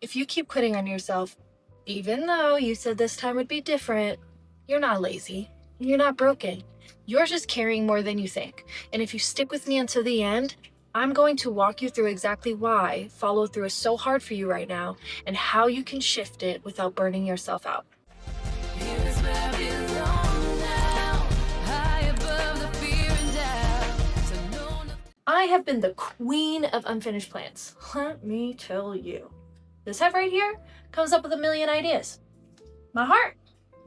If you keep quitting on yourself, even though you said this time would be different, you're not lazy. You're not broken. You're just carrying more than you think. And if you stick with me until the end, I'm going to walk you through exactly why follow through is so hard for you right now and how you can shift it without burning yourself out. I have been the queen of unfinished plans. Let me tell you. This head right here comes up with a million ideas. My heart?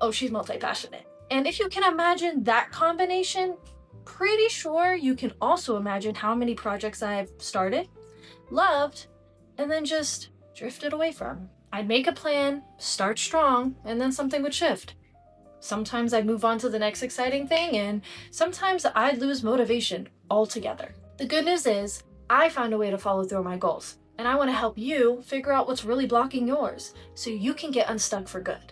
Oh, she's multi-passionate. And if you can imagine that combination, pretty sure you can also imagine how many projects I've started, loved, and then just drifted away from. I'd make a plan, start strong, and then something would shift. Sometimes I'd move on to the next exciting thing, and sometimes I'd lose motivation altogether. The good news is, I found a way to follow through on my goals, and I want to help you figure out what's really blocking yours so you can get unstuck for good.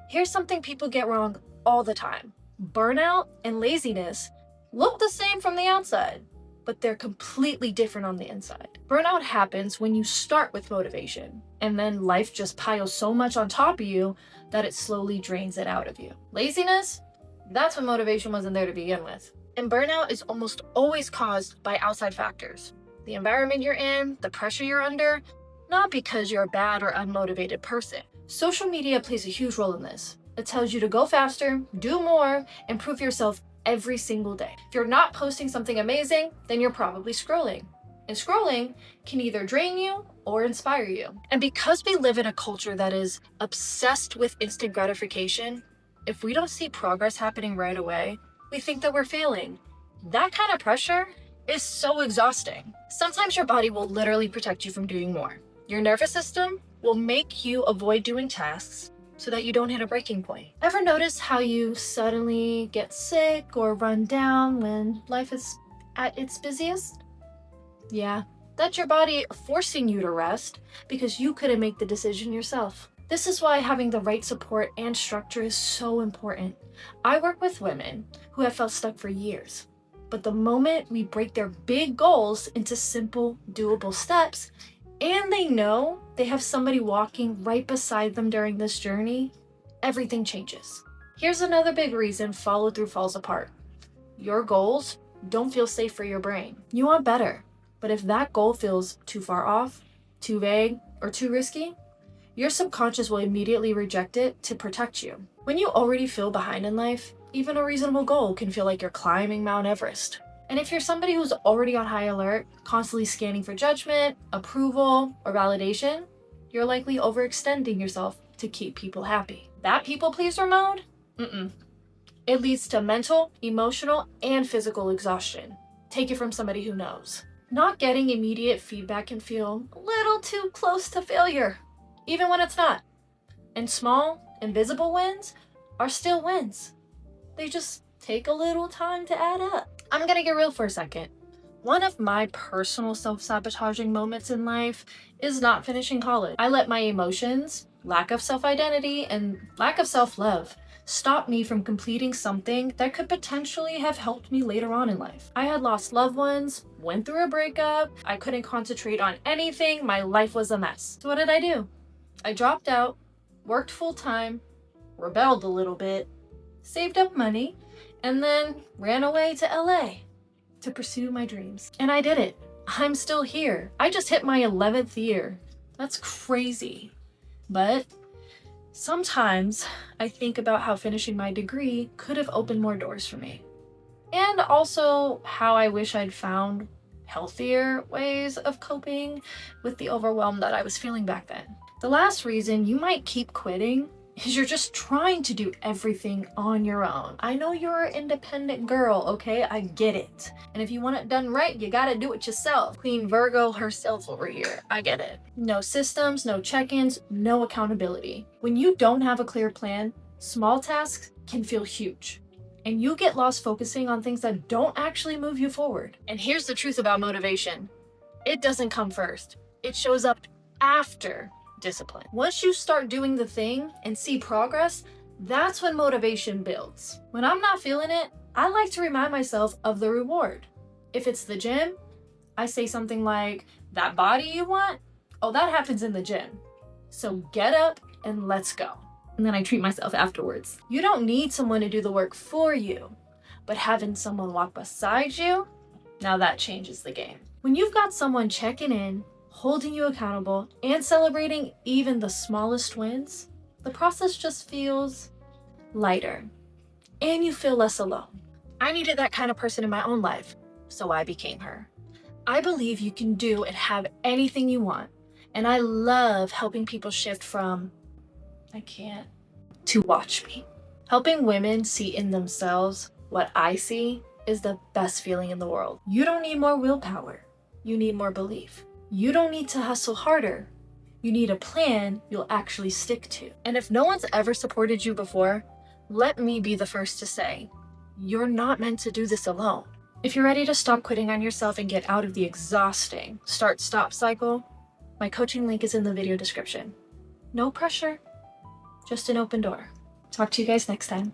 Here's something people get wrong all the time. Burnout and laziness look the same from the outside, but they're completely different on the inside. Burnout happens when you start with motivation, and then life just piles so much on top of you that it slowly drains it out of you. Laziness? That's when motivation wasn't there to begin with. And burnout is almost always caused by outside factors. The environment you're in, the pressure you're under, not because you're a bad or unmotivated person. Social media plays a huge role in this. It tells you to go faster, do more, and prove yourself every single day. If you're not posting something amazing, then you're probably scrolling. And scrolling can either drain you or inspire you. And because we live in a culture that is obsessed with instant gratification, if we don't see progress happening right away, we think that we're failing. That kind of pressure is so exhausting. Sometimes your body will literally protect you from doing more. Your nervous system will make you avoid doing tasks so that you don't hit a breaking point. Ever notice how you suddenly get sick or run down when life is at its busiest? Yeah, that's your body forcing you to rest because you couldn't make the decision yourself. This is why having the right support and structure is so important. I work with women who have felt stuck for years, but the moment we break their big goals into simple, doable steps, and they know they have somebody walking right beside them during this journey, everything changes. Here's another big reason follow through falls apart. Your goals don't feel safe for your brain. You want better, but if that goal feels too far off, too vague, or too risky, your subconscious will immediately reject it to protect you. When you already feel behind in life, even a reasonable goal can feel like you're climbing Mount Everest. And if you're somebody who's already on high alert, constantly scanning for judgment, approval, or validation, you're likely overextending yourself to keep people happy. That people pleaser mode? It leads to mental, emotional, and physical exhaustion. Take it from somebody who knows. Not getting immediate feedback can feel a little too close to failure, even when it's not. And small, invisible wins are still wins. They just take a little time to add up. I'm gonna get real for a second. One of my personal self-sabotaging moments in life is not finishing college. I let my emotions, lack of self-identity, and lack of self-love stop me from completing something that could potentially have helped me later on in life. I had lost loved ones, went through a breakup, I couldn't concentrate on anything, my life was a mess. So what did I do? I dropped out, worked full-time, rebelled a little bit, saved up money, and then ran away to LA to pursue my dreams. And I did it. I'm still here. I just hit my 11th year. That's crazy. But sometimes I think about how finishing my degree could have opened more doors for me. And also how I wish I'd found healthier ways of coping with the overwhelm that I was feeling back then. The last reason you might keep quitting is you're just trying to do everything on your own. I know you're an independent girl, okay? I get it. And if you want it done right, you gotta do it yourself. Queen Virgo herself over here. I get it. No systems, no check-ins, no accountability. When you don't have a clear plan, small tasks can feel huge. And you get lost focusing on things that don't actually move you forward. And here's the truth about motivation. It doesn't come first. It shows up after discipline. Once you start doing the thing and see progress, that's when motivation builds. When I'm not feeling it, I like to remind myself of the reward. If it's the gym, I say something like, that body you want? Oh, that happens in the gym. So get up and let's go. And then I treat myself afterwards. You don't need someone to do the work for you, but having someone walk beside you, now that changes the game. When you've got someone checking in, holding you accountable, and celebrating even the smallest wins, the process just feels lighter, and you feel less alone. I needed that kind of person in my own life, so I became her. I believe you can do and have anything you want, and I love helping people shift from, I can't, to watch me. Helping women see in themselves what I see is the best feeling in the world. You don't need more willpower. You need more belief. You don't need to hustle harder. You need a plan you'll actually stick to. And if no one's ever supported you before, let me be the first to say, you're not meant to do this alone. If you're ready to stop quitting on yourself and get out of the exhausting start-stop cycle, my coaching link is in the video description. No pressure, just an open door. Talk to you guys next time.